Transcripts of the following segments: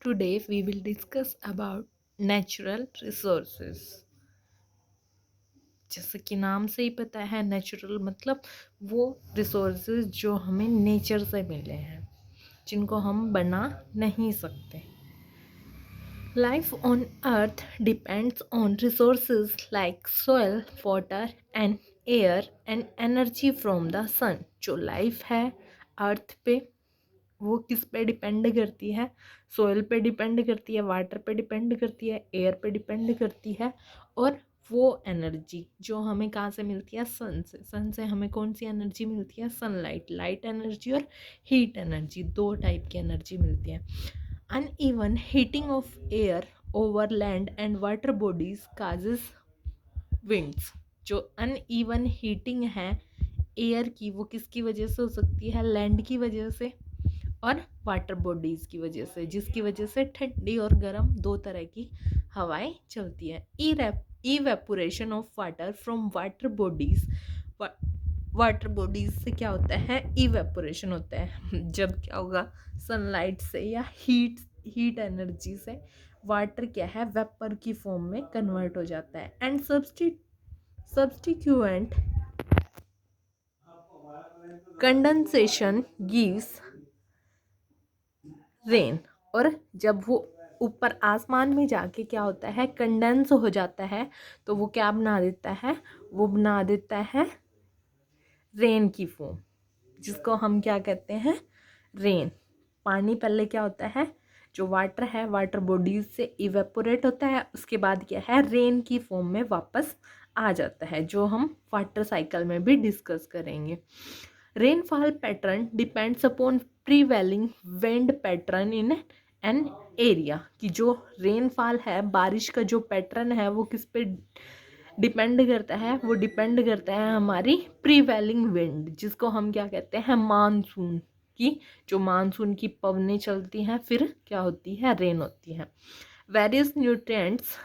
Today we will discuss about natural resources. जैसे कि नाम से ही पता है, नेचुरल मतलब वो रिसोर्सेज जो हमें नेचर से मिले हैं, जिनको हम बना नहीं सकते. Life on earth depends on resources like soil, water and air and energy from the sun. जो लाइफ है अर्थ पे वो किस पे डिपेंड करती है? सोयल पे डिपेंड करती है, वाटर पे डिपेंड करती है, एयर पे डिपेंड करती है. और वो एनर्जी जो हमें कहाँ से मिलती है? सन से. सन से हमें कौन सी एनर्जी मिलती है? सनलाइट. लाइट एनर्जी और हीट एनर्जी, दो टाइप की एनर्जी मिलती है. Uneven heating of air over land and water bodies causes winds. जो अनइवन हीटिंग है एयर की वो किसकी वजह से हो सकती है? लैंड की वजह से और वाटर बॉडीज़ की वजह से, जिसकी वजह से ठंडी और गर्म दो तरह की हवाएं चलती हैं. Evaporation of water from water bodies. Water bodies से क्या होता है? इवेपोरेशन होता है. जब क्या होगा? सनलाइट से या हीट एनर्जी से वाटर क्या है? वेपर की फॉर्म में कन्वर्ट हो जाता है. And substituent condensation gives rain. और जब वो ऊपर आसमान में जाके क्या होता है? कंडेंस हो जाता है, तो वो क्या बना देता है? वो बना देता है रेन की फॉर्म, जिसको हम क्या कहते हैं? रेन. पानी पहले क्या होता है? जो वाटर है वाटर बॉडीज से इवेपोरेट होता है, उसके बाद क्या है? रेन की फॉर्म में वापस आ जाता है, जो हम वाटर साइकिल में भी डिस्कस करेंगे. Rainfall pattern depends upon prevailing wind pattern in an area. कि जो रेनफॉल है, बारिश का जो पैटर्न है, वो किस पे डिपेंड करता है? वो डिपेंड करता है हमारी प्रीवेलिंग विंड, जिसको हम क्या कहते हैं? मानसून की. जो मानसून की पवनें चलती हैं, फिर क्या होती है? रेन होती है. Various nutrients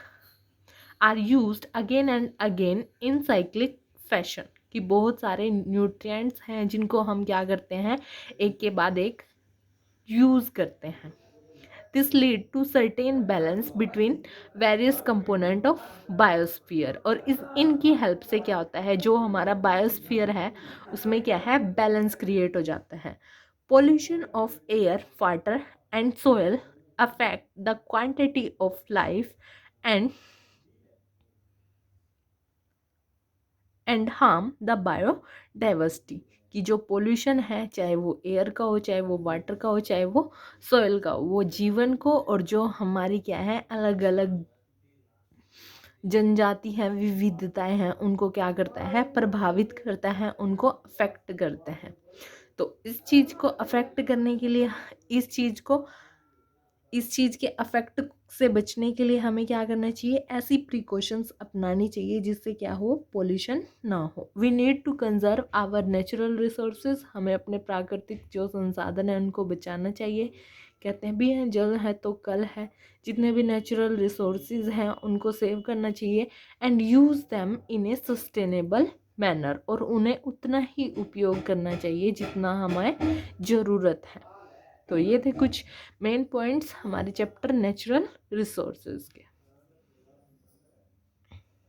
are used again and again in cyclic fashion. कि बहुत सारे न्यूट्रिएंट्स हैं जिनको हम क्या करते हैं? एक के बाद एक यूज़ करते हैं. This lead to certain balance between various component of biosphere. और इनकी हेल्प से क्या होता है? जो हमारा बायोस्फीयर है उसमें क्या है? बैलेंस क्रिएट हो जाता है. Pollution of air, water and soil affect the quantity of life and harm the biodiversity. कि जो पोल्यूशन है, चाहे वो एयर का हो, चाहे वो वाटर का हो, चाहे वो सॉइल का हो, वो जीवन को और जो हमारी क्या है अलग अलग जनजाति हैं, विविधताएं हैं, उनको क्या करता है? प्रभावित करता है, उनको अफेक्ट करता है. तो इस चीज़ को अफेक्ट करने के लिए, इस चीज़ के अफेक्ट से बचने के लिए हमें क्या करना चाहिए? ऐसी प्रिकॉशंस अपनानी चाहिए जिससे क्या हो? पोल्यूशन ना हो. We need to conserve our natural resources. हमें अपने प्राकृतिक जो संसाधन हैं उनको बचाना चाहिए. कहते हैं भी हैं, जल है तो कल है. जितने भी नेचुरल रिसोर्सेज हैं उनको सेव करना चाहिए and use them in A sustainable manner. और उन्हें उतना ही उपयोग करना चाहिए जितना हमें ज़रूरत है. तो ये थे कुछ मेन पॉइंट्स हमारे चैप्टर नेचुरल रिसोर्सेज के.